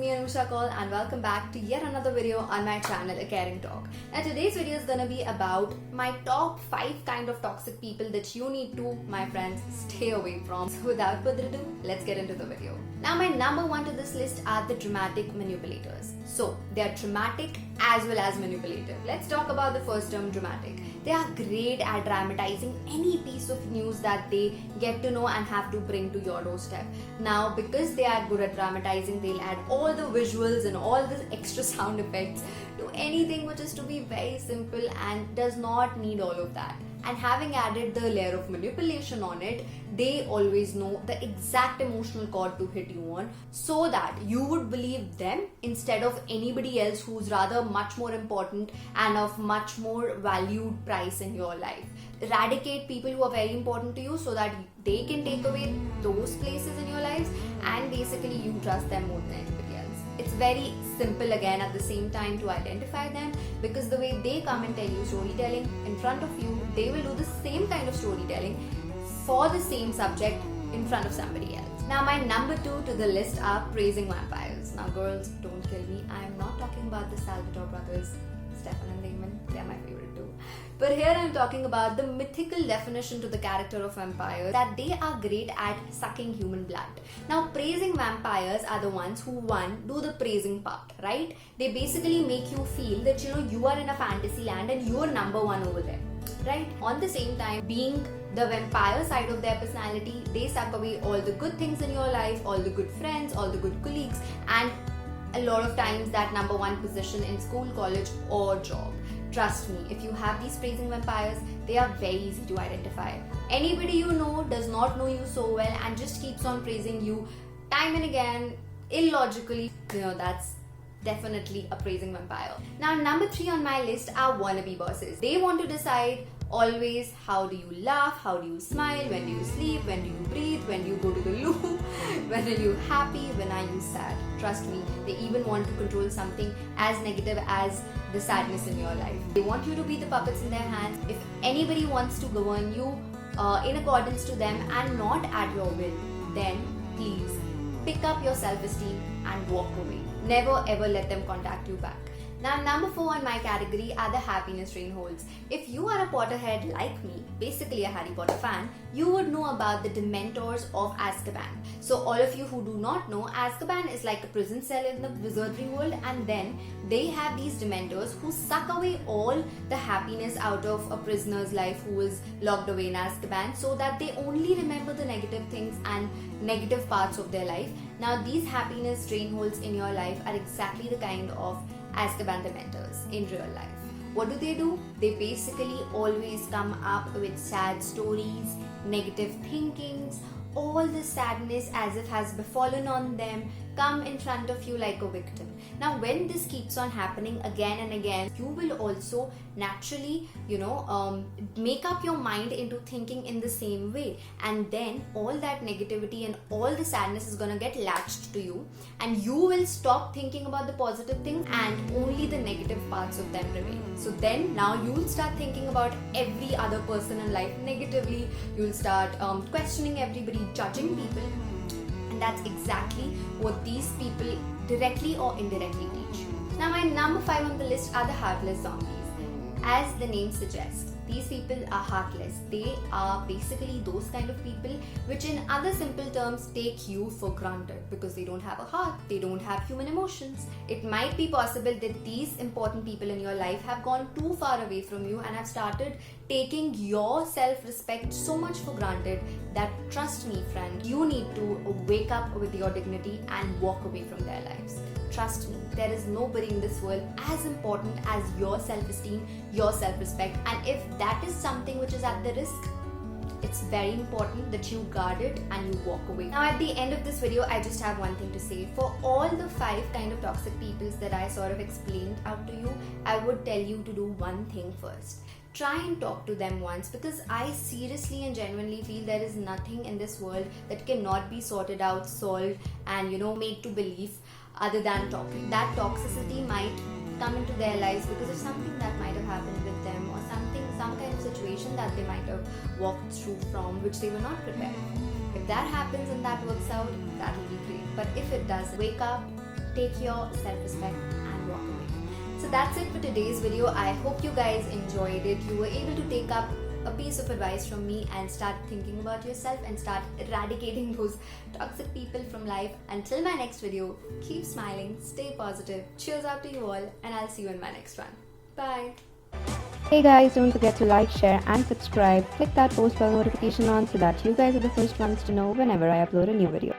Anusha Kaul and welcome back to yet another video on my channel, A Caring Talk. Now today's video is gonna be about my top 5 kind of toxic people that you need to, my friends, stay away from. So without further ado, let's get into the video. Now my number 1 to this list are the dramatic manipulators. So they are dramatic as well as manipulative. Let's talk about the first term, dramatic. They are great at dramatizing any piece of news that they get to know and have to bring to your doorstep. Now because they are good at dramatizing, they'll add all the visuals and all the extra sound effects to anything which is to be very simple and does not need all of that. And having added the layer of manipulation on it, they always know the exact emotional chord to hit you on so that you would believe them instead of anybody else who's rather much more important and of much more valued price in your life. Eradicate people who are very important to you so that they can take away those places in your lives and basically you trust them more than anybody else. It's very simple again at the same time to identify them because the way they come and tell you storytelling in front of you, they will do the same kind of storytelling for the same subject in front of somebody else. Now my number 2 to the list are praising vampires. Now girls, don't kill me. I am not talking about the Salvatore brothers, Stefan and Damon. They're my favorite too. But here I'm talking about the mythical definition to the character of vampires, that they are great at sucking human blood. Now praising vampires are the ones who do the praising part, right? They basically make you feel that you are in a fantasy land and you are number 1 over there, right? On the same time, being the vampire side of their personality, they suck away all the good things in your life, all the good friends, all the good colleagues, and a lot of times that number 1 position in school, college or job. Trust me, if you have these praising vampires, they are very easy to identify. Anybody you know does not know you so well and just keeps on praising you time and again, illogically, that's definitely a praising vampire. Now number 3 on my list are wannabe bosses. They want to decide always how do you laugh, how do you smile, when do you sleep, when do you breathe, when do you go to the loo, when are you happy, when are you sad. Trust me, they even want to control something as negative as the sadness in your life. They want you to be the puppets in their hands. If anybody wants to govern you in accordance to them and not at your will, then please pick up your self-esteem and walk away. Never ever let them contact you back. Now number 4 on my category are the happiness train holes. If you are a Potterhead like me, basically a Harry Potter fan, you would know about the Dementors of Azkaban. So all of you who do not know, Azkaban is like a prison cell in the wizardry world, and then they have these Dementors who suck away all the happiness out of a prisoner's life who is locked away in Azkaban so that they only remember the negative things and negative parts of their life. Now these happiness train holes in your life are exactly the kind of Azkaban Dementors in real life. What do? They basically always come up with sad stories, negative thinkings, all the sadness as if has befallen on them, come in front of you like a victim. Now when this keeps on happening again and again, you will also naturally, make up your mind into thinking in the same way, and then all that negativity and all the sadness is gonna get latched to you and you will stop thinking about the positive things and only the negative parts of them remain. So then now you will start thinking about every other person in life negatively. You will start questioning everybody, judging people, and that's exactly what these people directly or indirectly teach. Now my number 5 on the list are the heartless zombies. As the name suggests, these people are heartless. They are basically those kind of people which in other simple terms take you for granted because they don't have a heart, they don't have human emotions. It might be possible that these important people in your life have gone too far away from you and have started taking your self-respect so much for granted that, trust me friend, you need to wake up with your dignity and walk away from their lives. Trust me, there is nobody in this world as important as your self-esteem, your self-respect, and if that is something which is at the risk, it's very important that you guard it and you walk away. Now at the end of this video, I just have one thing to say. For all the 5 kind of toxic peoples that I sort of explained out to you, I would tell you to do one thing first. Try and talk to them once, because I seriously and genuinely feel there is nothing in this world that cannot be sorted out, solved and made to believe other than talking. That toxicity might come into their lives because of something that might have happened with them or some kind of situation that they might have walked through from which they were not prepared for. If that happens and that works out, that will be great. But if it doesn't, wake up, take your self-respect and walk away. So that's it for today's video. I hope you guys enjoyed it. You were able to take up a piece of advice from me and start thinking about yourself and start eradicating those toxic people from life. Until my next video, keep smiling, stay positive. Cheers out to you all, and I'll see you in my next one. Bye. Hey guys, don't forget to like, share and subscribe. Click that post bell notification on so that you guys are the first ones to know whenever I upload a new video.